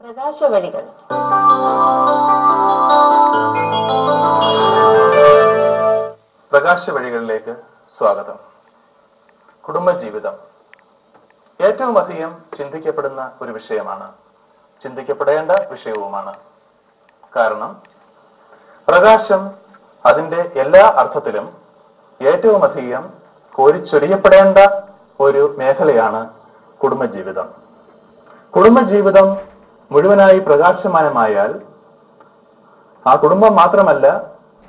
പ്രകാശവഴികൾ. പ്രകാശവഴികളിലേക്ക് സ്വാഗതം. കുടുംബജീവിതം ഏറ്റവും അധികം ചിന്തിക്കപ്പെടുന്ന ഒരു വിഷയമാണ്, ചിന്തിക്കപ്പെടേണ്ട വിഷയവുമാണ്. കാരണം പ്രകാശം അതിന്റെ എല്ലാ അർത്ഥത്തിലും ഏറ്റവും അധികം കോരിച്ചൊരിയപ്പെടേണ്ട ഒരു മേഖലയാണ് കുടുംബജീവിതം. കുടുംബജീവിതം മുഴുവനായി പ്രകാശമാനമായാൽ ആ കുടുംബം മാത്രമല്ല,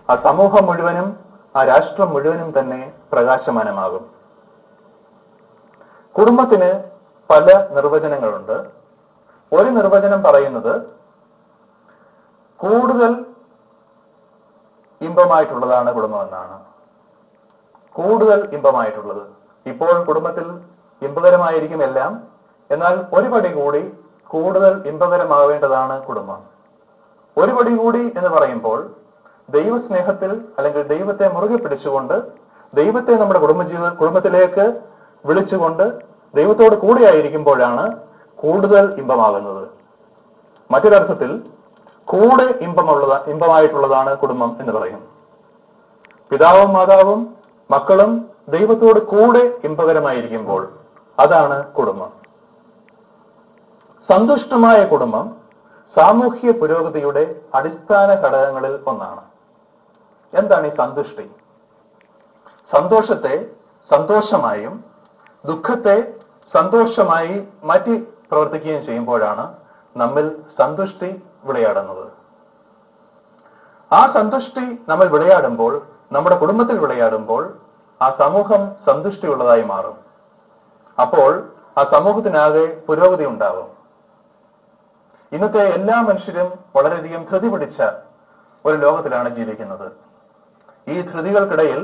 ആ സമൂഹം മുഴുവനും, ആ രാഷ്ട്രം മുഴുവനും തന്നെ പ്രകാശമാനമാകും. കുടുംബത്തിന് പല നിർവചനങ്ങളുണ്ട്. ഒരു നിർവചനം പറയുന്നത് കൂടുതൽ ഇമ്പമായിട്ടുള്ളതാണ് കുടുംബമെന്നാണ്. കൂടുതൽ ഇമ്പമായിട്ടുള്ളത്. ഇപ്പോൾ കുടുംബത്തിൽ ഇമ്പകരമായിരിക്കും എല്ലാം, എന്നാൽ ഒരു പടി കൂടി കൂടുതൽ ഇമ്പകരമാവേണ്ടതാണ് കുടുംബം. ഒരു പടി കൂടി എന്ന് പറയുമ്പോൾ ദൈവസ്നേഹത്തിൽ അല്ലെങ്കിൽ ദൈവത്തെ മുറുകെ പിടിച്ചുകൊണ്ട് ദൈവത്തെ നമ്മുടെ കുടുംബത്തിലേക്ക് വിളിച്ചുകൊണ്ട് ദൈവത്തോട് കൂടെ ആയിരിക്കുമ്പോഴാണ് കൂടുതൽ ഇമ്പമാകുന്നത്. മറ്റൊരർത്ഥത്തിൽ കൂടെ ഇമ്പമായിട്ടുള്ളതാണ് കുടുംബം എന്ന് പറയും. പിതാവും മാതാവും മക്കളും ദൈവത്തോട് കൂടെ ഇമ്പകരമായിരിക്കുമ്പോൾ അതാണ് കുടുംബം. സന്തുഷ്ടമായ കുടുംബം സാമൂഹ്യ പുരോഗതിയുടെ അടിസ്ഥാന ഘടകങ്ങളിൽ ഒന്നാണ്. എന്താണ് ഈ സന്തുഷ്ടി? സന്തോഷത്തെ സന്തോഷമായും ദുഃഖത്തെ സന്തോഷമായി മാറ്റി പ്രവർത്തിക്കുകയും ചെയ്യുമ്പോഴാണ് നമ്മിൽ സന്തുഷ്ടി വിളയാടുന്നത്. ആ സന്തുഷ്ടി നമ്മൾ വിളയാടുമ്പോൾ, നമ്മുടെ കുടുംബത്തിൽ വിളയാടുമ്പോൾ, ആ സമൂഹം സന്തുഷ്ടിയുള്ളതായി മാറും. അപ്പോൾ ആ സമൂഹത്തിനാകെ പുരോഗതി ഉണ്ടാകും. ഇന്നത്തെ എല്ലാ മനുഷ്യരും വളരെയധികം ധൃതി പിടിച്ച ഒരു ലോകത്തിലാണ് ജീവിക്കുന്നത്. ഈ ധൃതികൾക്കിടയിൽ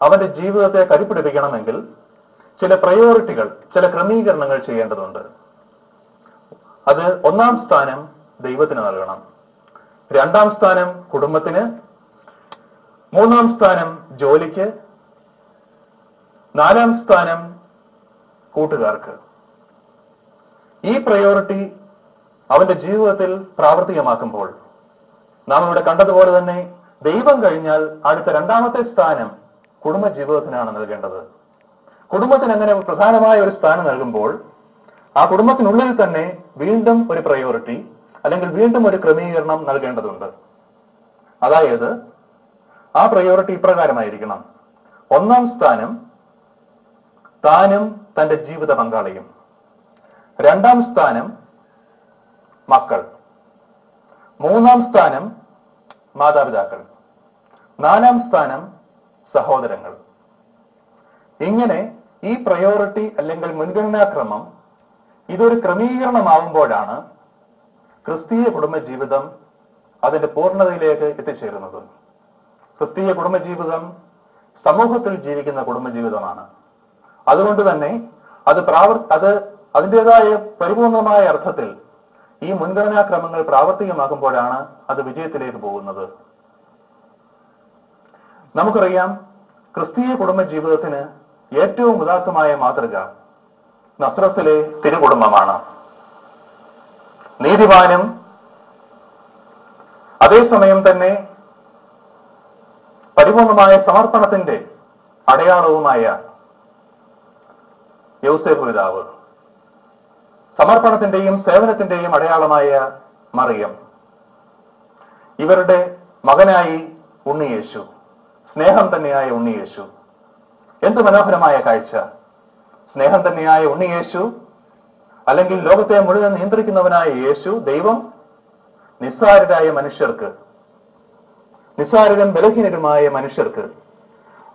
അവന്റെ ജീവിതത്തെ കരുപ്പിടിപ്പിക്കണമെങ്കിൽ ചില പ്രയോറിറ്റികൾ, ചില ക്രമീകരണങ്ങൾ ചെയ്യേണ്ടതുണ്ട്. അത് ഒന്നാം സ്ഥാനം ദൈവത്തിന് നൽകണം, രണ്ടാം സ്ഥാനം കുടുംബത്തിന്, മൂന്നാം സ്ഥാനം ജോലിക്ക്, നാലാം സ്ഥാനം കൂട്ടുകാർക്ക്. ഈ പ്രയോറിറ്റി അവന്റെ ജീവിതത്തിൽ പ്രാവർത്തികമാക്കുമ്പോൾ നാം ഇവിടെ കണ്ടതുപോലെ തന്നെ ദൈവം കഴിഞ്ഞാൽ അടുത്ത രണ്ടാമത്തെ സ്ഥാനം കുടുംബജീവിതത്തിനാണ് നൽകേണ്ടത്. കുടുംബത്തിന് അങ്ങനെ പ്രധാനമായ ഒരു സ്ഥാനം നൽകുമ്പോൾ ആ കുടുംബത്തിനുള്ളിൽ തന്നെ വീണ്ടും ഒരു പ്രയോറിറ്റി അല്ലെങ്കിൽ വീണ്ടും ഒരു ക്രമീകരണം നൽകേണ്ടതുണ്ട്. അതായത് ആ പ്രയോറിറ്റി ഇപ്രകാരമായിരിക്കണം: ഒന്നാം സ്ഥാനം താനും തന്റെ ജീവിത പങ്കാളിയും, രണ്ടാം സ്ഥാനം മക്കൾ, മൂന്നാം സ്ഥാനം മാതാപിതാക്കൾ, നാലാം സ്ഥാനം സഹോദരങ്ങൾ. ഇങ്ങനെ ഈ പ്രയോറിറ്റി അല്ലെങ്കിൽ മുൻഗണനാക്രമം ഇതൊരു ക്രമീകരണമാവുമ്പോഴാണ് ക്രിസ്തീയ കുടുംബജീവിതം അതിന്റെ പൂർണ്ണതയിലേക്ക് എത്തിച്ചേരുന്നത്. ക്രിസ്തീയ കുടുംബജീവിതം സമൂഹത്തിൽ ജീവിക്കുന്ന കുടുംബജീവിതമാണ്. അതുകൊണ്ട് തന്നെ അത് അതിൻ്റെതായ പരിപൂർണമായ അർത്ഥത്തിൽ ഈ മുൻഗണനാക്രമങ്ങൾ പ്രാവർത്തികമാക്കുമ്പോഴാണ് അത് വിജയത്തിലേക്ക് പോകുന്നത്. നമുക്കറിയാം, ക്രിസ്തീയ കുടുംബജീവിതത്തിന് ഏറ്റവും ഉദാത്തമായ മാതൃക നസ്രത്തിലെ തിരുകുടുംബമാണ്. നീതിമാനും അതേസമയം തന്നെ പരിപൂർണമായ സമർപ്പണത്തിന്റെ അടയാളവുമായ യോസേഫ് പിതാവ്, സമർപ്പണത്തിന്റെയും സേവനത്തിന്റെയും അടയാളമായ മറിയം, ഇവരുടെ മകനായി ഉണ്ണിയേശു, സ്നേഹം തന്നെയായ ഉണ്ണിയേശു. എന്തു മനോഹരമായ കാഴ്ച! സ്നേഹം തന്നെയായ ഉണ്ണിയേശു, അല്ലെങ്കിൽ ലോകത്തെ മുഴുവൻ നിയന്ത്രിക്കുന്നവനായ യേശു, ദൈവം നിസ്സാരരായ മനുഷ്യർക്ക്, നിസ്സാരരും ബലഹീനരുമായ മനുഷ്യർക്ക്,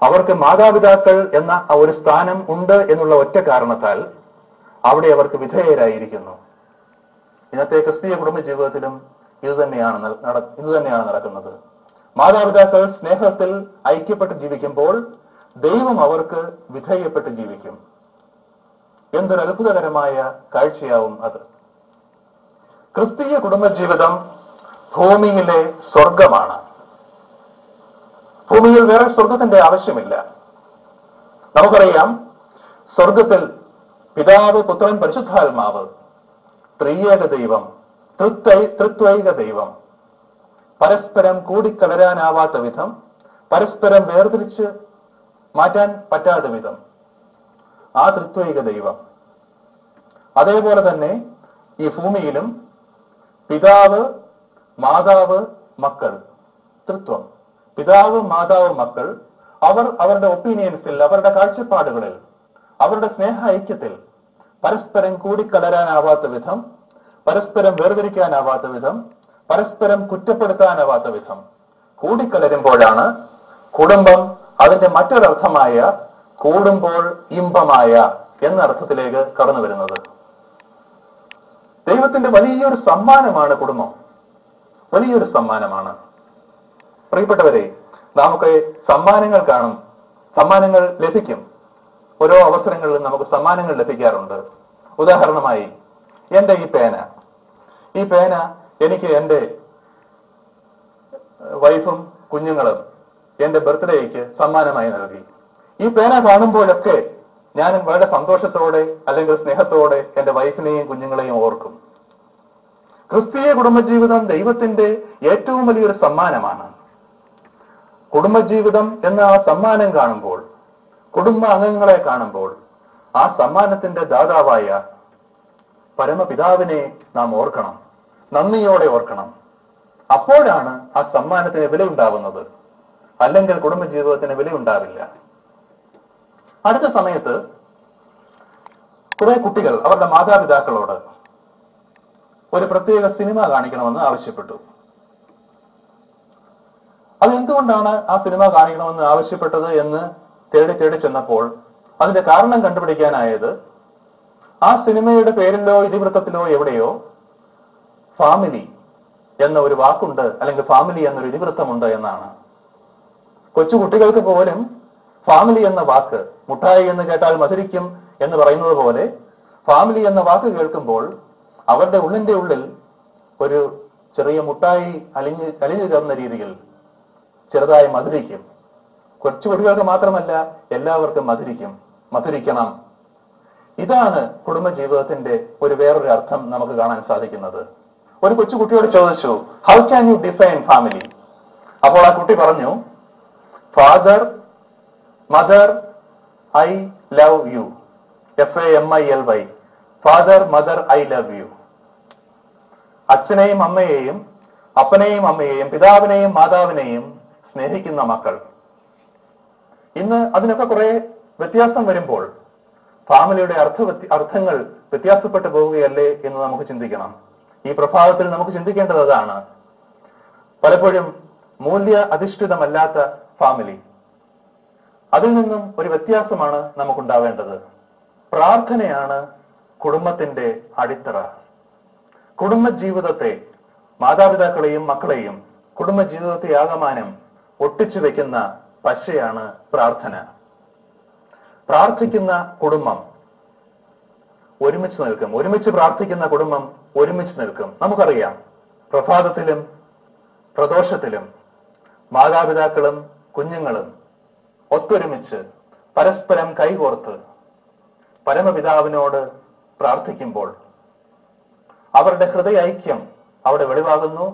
അവർക്ക് മാതാപിതാക്കൾ എന്ന ഒരു സ്ഥാനം ഉണ്ട് എന്നുള്ള ഒറ്റ കാരണത്താൽ അവിടെ അവർക്ക് വിധേയരായിരിക്കുന്നു. ഇന്നത്തെ ക്രിസ്തീയ കുടുംബജീവിതത്തിലും ഇത് തന്നെയാണ് നടക്കുന്നത്. മാതാപിതാക്കൾ സ്നേഹത്തിൽ ഐക്യപ്പെട്ട് ജീവിക്കുമ്പോൾ ദൈവം അവർക്ക് വിധേയപ്പെട്ട് ജീവിക്കും. എന്തൊരു അത്ഭുതകരമായ കാഴ്ചയാവും അത്! ക്രിസ്തീയ കുടുംബജീവിതം ഭൂമിയിലെ സ്വർഗമാണ്. ഭൂമിയിൽ വേറെ സ്വർഗത്തിന്റെ ആവശ്യമില്ല. നമുക്കറിയാം, സ്വർഗത്തിൽ പിതാവ്, പുത്രൻ, പരിശുദ്ധാത്മാവ് ത്രിയേക ദൈവം, തൃത്വൈക ദൈവം, പരസ്പരം കൂടിക്കലരാനാവാത്ത വിധം, പരസ്പരം വേർതിരിച്ച് മാറ്റാൻ പറ്റാത്ത വിധം ആ തൃത്വൈക ദൈവം. അതേപോലെ തന്നെ ഈ ഭൂമിയിലും പിതാവ്, മാതാവ്, മക്കൾ, തൃത്വം. പിതാവ്, മാതാവ്, മക്കൾ അവർ അവരുടെ ഒപ്പീനിയൻസിൽ, അവരുടെ കാഴ്ചപ്പാടുകളിൽ, അവരുടെ സ്നേഹ ഐക്യത്തിൽ പരസ്പരം കൂടിക്കലരാനാവാത്ത വിധം, പരസ്പരം വേർതിരിക്കാനാവാത്ത വിധം, പരസ്പരം കുറ്റപ്പെടുത്താനാവാത്ത വിധം കൂടിക്കലരുമ്പോഴാണ് കുടുംബം അതിന്റെ മറ്റൊരർത്ഥമായ കൂടുമ്പോൾ ഇമ്പമായ എന്ന അർത്ഥത്തിലേക്ക് കടന്നു വരുന്നത്. ദൈവത്തിന്റെ വലിയൊരു സമ്മാനമാണ് കുടുംബം, വലിയൊരു സമ്മാനമാണ്. പ്രിയപ്പെട്ടവരെ, നമുക്ക് സമ്മാനങ്ങൾ കാണും, സമ്മാനങ്ങൾ ലഭിക്കും. ഓരോ അവസരങ്ങളിലും നമുക്ക് സമ്മാനങ്ങൾ ലഭിക്കാറുണ്ട്. ഉദാഹരണമായി എന്റെ ഈ പേന എനിക്ക് എന്റെ വൈഫും കുഞ്ഞുങ്ങളും എന്റെ ബർത്ത്ഡേക്ക് സമ്മാനമായി നൽകി. ഈ പേന കാണുമ്പോഴൊക്കെ ഞാൻ വളരെ സന്തോഷത്തോടെ അല്ലെങ്കിൽ സ്നേഹത്തോടെ എന്റെ വൈഫിനെയും കുഞ്ഞുങ്ങളെയും ഓർക്കും. ക്രിസ്തീയ കുടുംബജീവിതം ദൈവത്തിന്റെ ഏറ്റവും വലിയൊരു സമ്മാനമാണ്. കുടുംബജീവിതം എന്ന ആ സമ്മാനം കാണുമ്പോൾ, കുടുംബ അംഗങ്ങളെ കാണുമ്പോൾ, ആ സമ്മാനത്തിന്റെ ദാതാവായ പരമപിതാവിനെ നാം ഓർക്കണം, നന്ദിയോടെ ഓർക്കണം. അപ്പോഴാണ് ആ സമ്മാനത്തിന് വിലയുണ്ടാവുന്നത്. അല്ലെങ്കിൽ കുടുംബജീവിതത്തിന് വിലയുണ്ടാവില്ല. അടുത്ത സമയത്ത് കുറെ കുട്ടികൾ അവരുടെ മാതാപിതാക്കളോട് ഒരു പ്രത്യേക സിനിമ കാണിക്കണമെന്ന് ആവശ്യപ്പെട്ടു. അതെന്തുകൊണ്ടാണ് ആ സിനിമ കാണിക്കണമെന്ന് ആവശ്യപ്പെട്ടത് എന്ന് തേടി ചെന്നപ്പോൾ അതിന്റെ കാരണം കണ്ടുപിടിക്കാനായത് ആ സിനിമയുടെ പേരിലോ ഇതിവൃത്തത്തിലോ എവിടെയോ ഫാമിലി എന്ന ഒരു വാക്കുണ്ട്, അല്ലെങ്കിൽ ഫാമിലി എന്നൊരു ഇതിവൃത്തമുണ്ട് എന്നാണ്. കൊച്ചു കുട്ടികൾക്ക് പോലും ഫാമിലി എന്ന വാക്ക്, മുട്ടായി എന്ന് കേട്ടാൽ മധുരിക്കും എന്ന് പറയുന്നത് പോലെ, ഫാമിലി എന്ന വാക്ക് കേൾക്കുമ്പോൾ അവരുടെ ഉള്ളിന്റെ ഉള്ളിൽ ഒരു ചെറിയ മുട്ടായി അലിഞ്ഞു ചേർന്ന രീതിയിൽ ചെറുതായി മധുരിക്കും. കൊച്ചു കുട്ടികൾക്ക് മാത്രമല്ല, എല്ലാവർക്കും മധുരിക്കണം. ഇതാണ് കുടുംബജീവിതത്തിന്റെ വേറൊരു അർത്ഥം നമുക്ക് കാണാൻ സാധിക്കുന്നത്. ഒരു കൊച്ചു കുട്ടിയോട് ചോദിച്ചു, how can you define family? അപ്പോൾ ആ കുട്ടി പറഞ്ഞു, father, mother, I love you. FAMILY, father, mother, I love you. അച്ഛനെയും അമ്മയെയും, അപ്പനെയും അമ്മയെയും, പിതാവിനെയും മാതാവിനെയും സ്നേഹിക്കുന്ന മക്കൾ. ഇന്ന് അതിനൊക്കെ കുറെ വ്യത്യാസം വരുമ്പോൾ ഫാമിലിയുടെ അർത്ഥങ്ങൾ വ്യത്യാസപ്പെട്ടു പോവുകയല്ലേ എന്ന് നമുക്ക് ചിന്തിക്കണം. ഈ പ്രഭാതത്തിൽ നമുക്ക് ചിന്തിക്കേണ്ടത് അതാണ്. പലപ്പോഴും മൂല്യ അധിഷ്ഠിതമല്ലാത്ത ഫാമിലി, അതിൽ നിന്നും ഒരു വ്യത്യാസമാണ് നമുക്കുണ്ടാവേണ്ടത്. പ്രാർത്ഥനയാണ് കുടുംബത്തിന്റെ അടിത്തറ. കുടുംബജീവിതത്തെ, മാതാപിതാക്കളെയും മക്കളെയും കുടുംബജീവിതത്തെ ആകമാനം ഒട്ടിച്ചു വെക്കുന്ന പശയാണ് പ്രാർത്ഥന. പ്രാർത്ഥിക്കുന്ന കുടുംബം ഒരുമിച്ച് നിൽക്കും. ഒരുമിച്ച് പ്രാർത്ഥിക്കുന്ന കുടുംബം ഒരുമിച്ച് നിൽക്കും. നമുക്കറിയാം, പ്രഭാതത്തിലും പ്രദോഷത്തിലും മാതാപിതാക്കളും കുഞ്ഞുങ്ങളും ഒത്തൊരുമിച്ച് പരസ്പരം കൈകോർത്ത് പരമപിതാവിനോട് പ്രാർത്ഥിക്കുമ്പോൾ അവരുടെ ഹൃദയ ഐക്യം അവിടെ വെളിവാകുന്നു.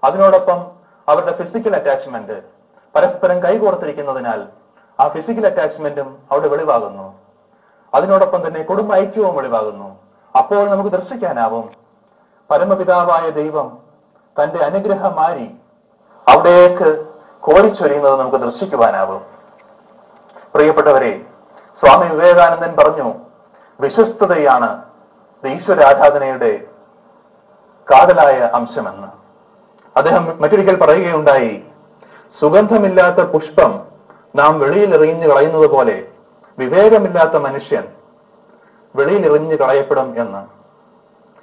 അതിനോടൊപ്പം അവരുടെ ഫിസിക്കൽ അറ്റാച്ച്മെന്റ്, പരസ്പരം കൈകോർത്തിരിക്കുന്നതിനാൽ ആ ഫിസിക്കൽ അറ്റാച്ച്മെന്റും അവിടെ വെളിവാകുന്നു. അതിനോടൊപ്പം തന്നെ കുടുംബ ഐക്യവും വെളിവാകുന്നു. അപ്പോൾ നമുക്ക് ദർശിക്കാനാവും പരമപിതാവായ ദൈവം തന്റെ അനുഗ്രഹമാരി അവിടേക്ക് കോരിച്ചൊരിയുന്നത് നമുക്ക് ദർശിക്കുവാനാവും. പ്രിയപ്പെട്ടവരെ, സ്വാമി വിവേകാനന്ദൻ പറഞ്ഞു, വിശ്വസ്തതയാണ് ഈശ്വരാരാധനയുടെ കാതലായ അംശമെന്ന്. അദ്ദേഹം മറ്റൊരിക്കൽ പറയുകയുണ്ടായി, സുഗന്ധമില്ലാത്ത പുഷ്പം നാം വെളിയിൽ എറിഞ്ഞു കളയുന്നത് പോലെ വിവേകമില്ലാത്ത മനുഷ്യൻ വെളിയിൽ എറിഞ്ഞു കളയപ്പെടും എന്ന്.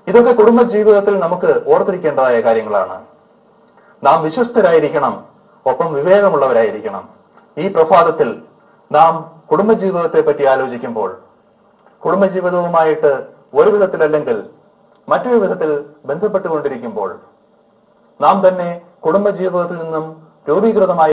ഇതൊക്കെ കുടുംബജീവിതത്തിൽ നമുക്ക് ഓർത്തിരിക്കേണ്ടതായ കാര്യങ്ങളാണ്. നാം വിശ്വസ്തരായിരിക്കണം, ഒപ്പം വിവേകമുള്ളവരായിരിക്കണം. ഈ പ്രഭാതത്തിൽ നാം കുടുംബജീവിതത്തെ പറ്റി ആലോചിക്കുമ്പോൾ, കുടുംബജീവിതവുമായിട്ട് ഒരു വിധത്തിലല്ലെങ്കിൽ മറ്റൊരു വിധത്തിൽ ബന്ധപ്പെട്ടുകൊണ്ടിരിക്കുമ്പോൾ, നാം തന്നെ കുടുംബജീവിതത്തിൽ നിന്നും രൂപീകൃതമായി